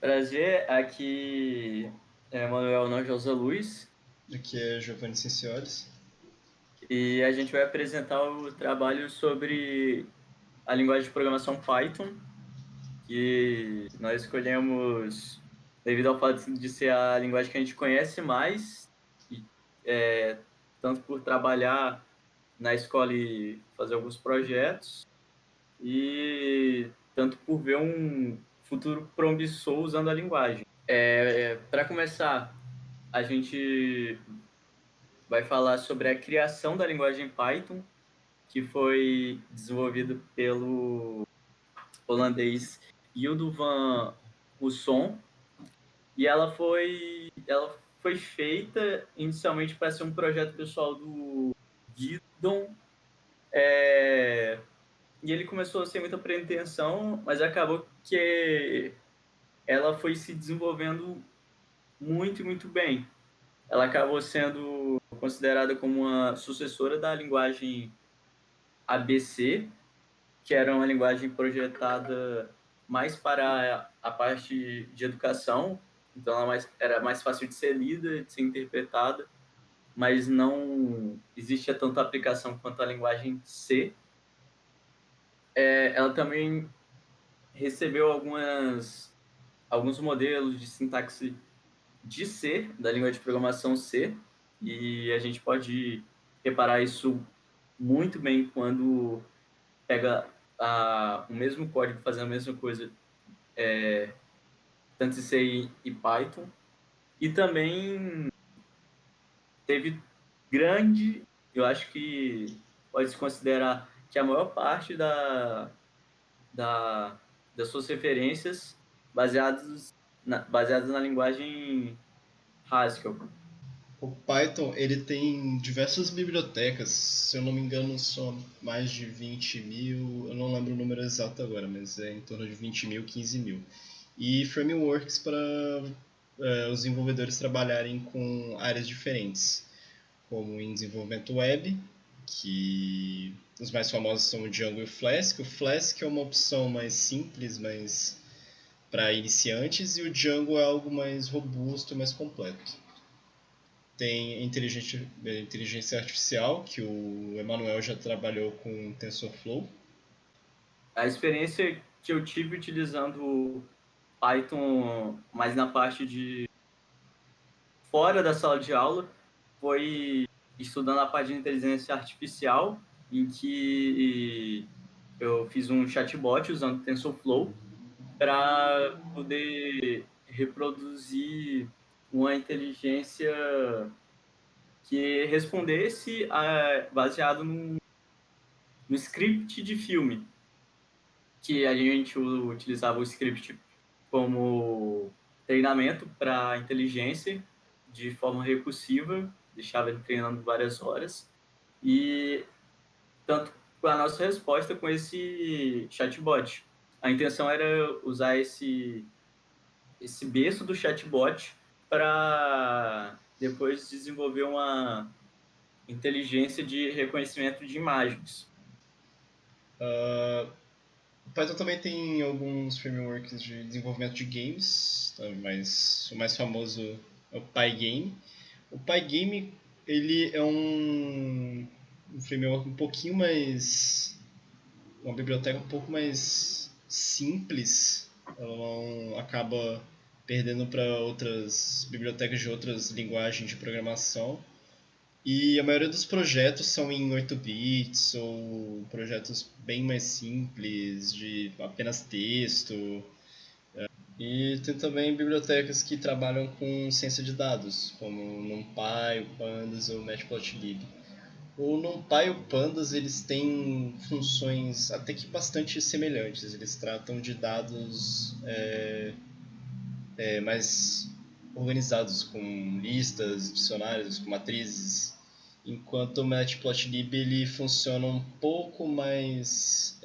Prazer, aqui é Manuel Nojosa Luz Aqui é Giovanni Cincioles. e a gente vai apresentar o trabalho sobre a linguagem de programação Python, que nós escolhemos devido ao fato de ser a linguagem que a gente conhece mais, e, tanto por trabalhar na escola e fazer alguns projetos, e tanto por ver um futuro promissor usando a linguagem. Para começar, a gente vai falar sobre a criação da linguagem Python, que foi desenvolvido pelo holandês Hildo van Hussum, e ela foi feita inicialmente para ser um projeto pessoal do Guidon, e ele começou a ser muita pretensão, mas acabou que ela foi se desenvolvendo muito, muito bem. Ela acabou sendo considerada como uma sucessora da linguagem ABC, que era uma linguagem projetada mais para a parte de educação, então era mais fácil de ser lida, de ser interpretada, mas não existia tanta aplicação quanto a linguagem C. Ela também recebeu alguns modelos de sintaxe de C, da língua de programação C, e a gente pode reparar isso muito bem quando pega o mesmo código fazendo a mesma coisa, tanto em C e Python. E também teve eu acho que pode-se considerar que a maior parte da, das suas referências baseadas na linguagem Haskell. O Python ele tem diversas bibliotecas, se eu não me engano são mais de 20 mil, eu não lembro o número exato agora, mas é em torno de 20 mil, 15 mil. E frameworks para os desenvolvedores trabalharem com áreas diferentes, como em desenvolvimento web, que os mais famosos são o Django e o Flask. O Flask é uma opção mais simples, mais para iniciantes, e o Django é algo mais robusto e mais completo. Tem inteligência artificial, que o Emanuel já trabalhou com TensorFlow. A experiência que eu tive utilizando Python mais na parte de fora da sala de aula foi estudando a parte de inteligência artificial, em que eu fiz um chatbot usando TensorFlow para poder reproduzir uma inteligência que respondesse baseado no script de filme, que a gente utilizava o script como treinamento para inteligência de forma recursiva, deixava ele treinando várias horas, e tanto a nossa resposta com esse chatbot. A intenção era usar esse berço do chatbot para depois desenvolver uma inteligência de reconhecimento de imagens. O Python também tem alguns frameworks de desenvolvimento de games, tá? Mas o mais famoso é o Pygame. O Pygame ele é um framework um pouquinho mais, uma biblioteca um pouco mais simples. Ela não acaba perdendo para outras bibliotecas de outras linguagens de programação. E a maioria dos projetos são em 8 bits ou projetos bem mais simples, de apenas texto. E tem também bibliotecas que trabalham com ciência de dados, como o NumPy, o Pandas ou o Matplotlib. O NumPy e o Pandas eles têm funções até que bastante semelhantes. Eles tratam de dados mais organizados, com listas, dicionários, com matrizes, enquanto o Matplotlib ele funciona um pouco mais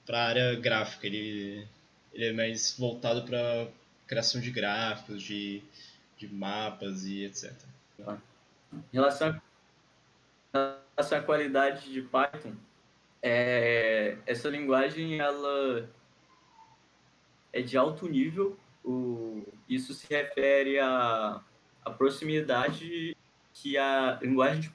para a área gráfica, ele é mais voltado para criação de gráficos, de mapas e etc. Em relação à qualidade de Python, essa linguagem é de alto nível. Isso se refere à proximidade que a linguagem de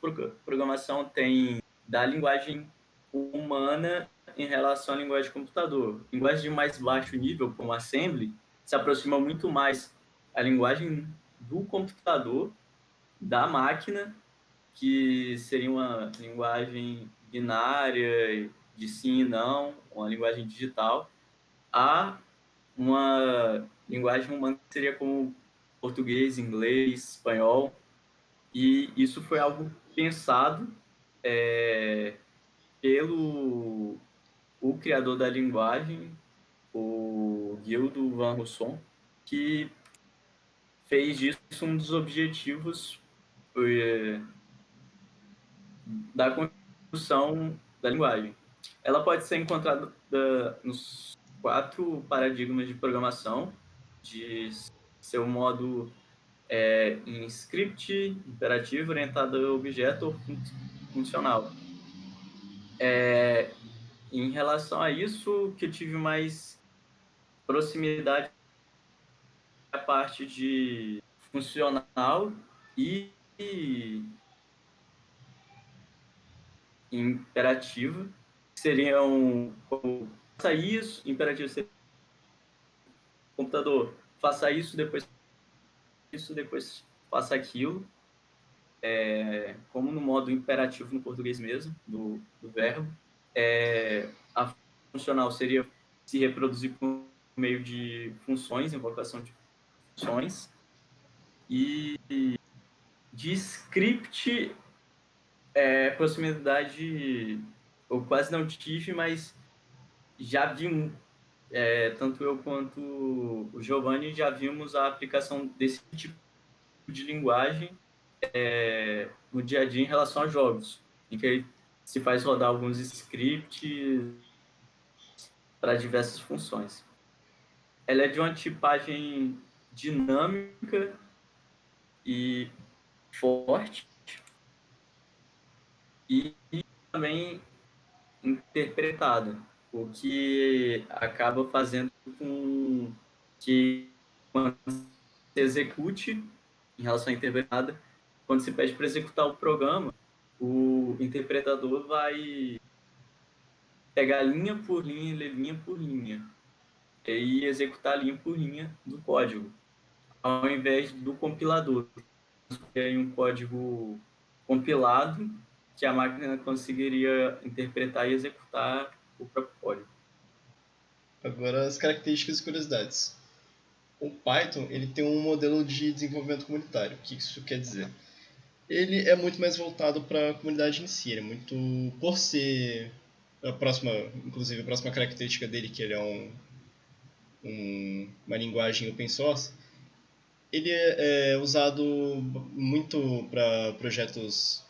programação tem da linguagem humana em relação à linguagem de computador. Linguagem de mais baixo nível, como Assembly, se aproxima muito mais à linguagem do computador, da máquina, que seria uma linguagem binária de sim e não, uma linguagem digital, a uma linguagem humana que seria como português, inglês, espanhol, e isso foi algo pensado pelo o criador da linguagem, o Gildo Van Rossum, que fez disso um dos objetivos da construção da linguagem. Ela pode ser encontrada nos 4 paradigmas de programação, de seu modo em script, imperativo, orientado a objeto ou funcional. Em relação a isso, que eu tive mais proximidade a parte de funcional e imperativa, que seriam como faça isso, imperativo seria computador, faça isso, depois faça aquilo, como no modo imperativo no português mesmo, do verbo. A funcional seria se reproduzir por meio de funções, invocação de funções. E de script, proximidade eu quase não tive, mas já vi, tanto eu quanto o Giovanni já vimos a aplicação desse tipo de linguagem no dia a dia em relação a jogos, em que se faz rodar alguns scripts para diversas funções. Ela é de uma tipagem dinâmica e forte e também interpretada, o que acaba fazendo com que quando se execute em relação à interpretada, quando se pede para executar o programa, o interpretador vai pegar linha por linha, ler linha por linha, e executar linha por linha do código, ao invés do compilador, que é um código compilado que a máquina conseguiria interpretar e executar o próprio código. Agora as características e curiosidades. O Python ele tem um modelo de desenvolvimento comunitário. O que isso quer dizer? Ele é muito mais voltado para a comunidade em si. Ele é muito, por ser inclusive a próxima característica dele, que ele é uma linguagem open source, ele é usado muito para projetos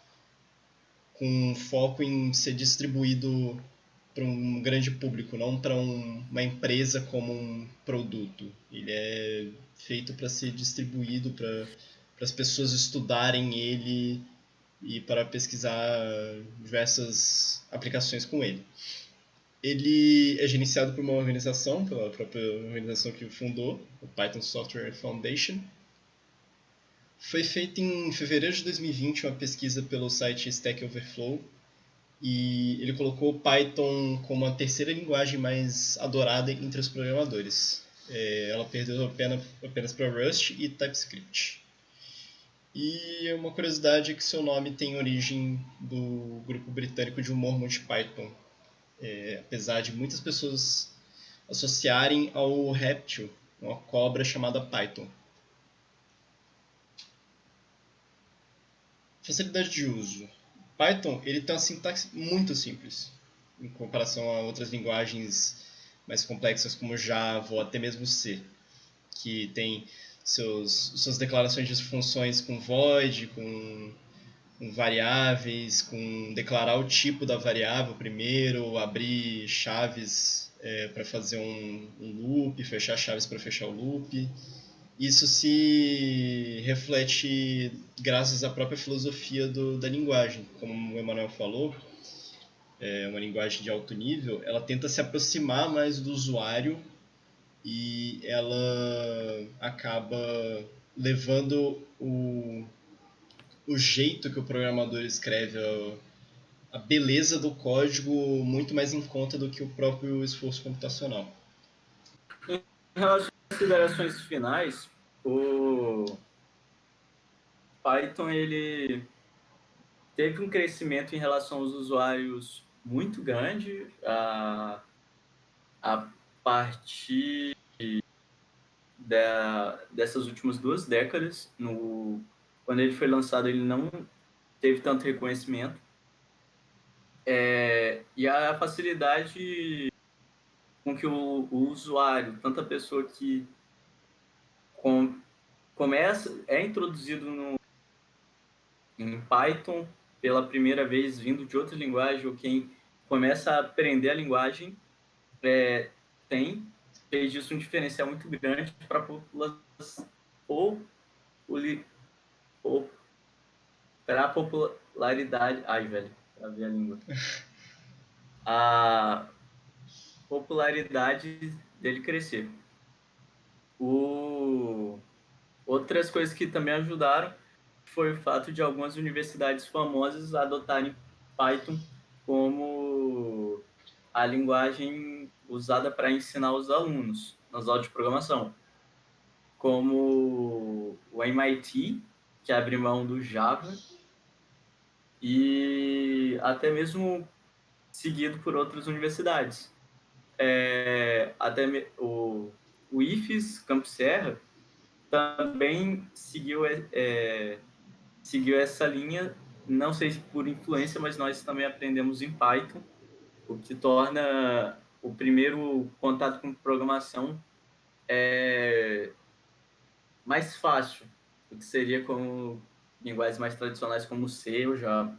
com foco em ser distribuído para um grande público, não para uma empresa como um produto. Ele é feito para ser distribuído, para as pessoas estudarem ele e para pesquisar diversas aplicações com ele. Ele é gerenciado por uma organização, pela própria organização que o fundou, o Python Software Foundation. Foi feita em fevereiro de 2020 uma pesquisa pelo site Stack Overflow e ele colocou o Python como a terceira linguagem mais adorada entre os programadores. Ela perdeu apenas para Rust e TypeScript. E uma curiosidade é que seu nome tem origem do grupo britânico de humor Monty Python, apesar de muitas pessoas associarem ao réptil, uma cobra chamada Python. Facilidade de uso. Python ele tem uma sintaxe muito simples em comparação a outras linguagens mais complexas como Java ou até mesmo C, que tem suas declarações de funções com void, com variáveis, com declarar o tipo da variável primeiro, abrir chaves para fazer um loop, fechar chaves para fechar o loop. Isso se reflete graças à própria filosofia da linguagem. Como o Emanuel falou, é uma linguagem de alto nível, ela tenta se aproximar mais do usuário e ela acaba levando o jeito que o programador escreve, a beleza do código muito mais em conta do que o próprio esforço computacional. Em relação às considerações finais, o Python ele teve um crescimento em relação aos usuários muito grande a partir dessas últimas 2 décadas. Quando ele foi lançado, ele não teve tanto reconhecimento. E a facilidade com que o usuário, tanto a pessoa que é introduzido em Python pela primeira vez vindo de outra linguagem, ou quem começa a aprender a linguagem, fez disso um diferencial muito grande para a popularidade. Ai, velho, travei a língua. A popularidade dele crescer. Outras coisas que também ajudaram foi o fato de algumas universidades famosas adotarem Python como a linguagem usada para ensinar os alunos nas aulas de programação, como o MIT, que abre mão do Java, e até mesmo seguido por outras universidades. O IFES Campo Serra também seguiu essa linha, não sei se por influência, mas nós também aprendemos em Python, o que torna o primeiro contato com programação mais fácil do que seria com linguagens mais tradicionais como C ou Java.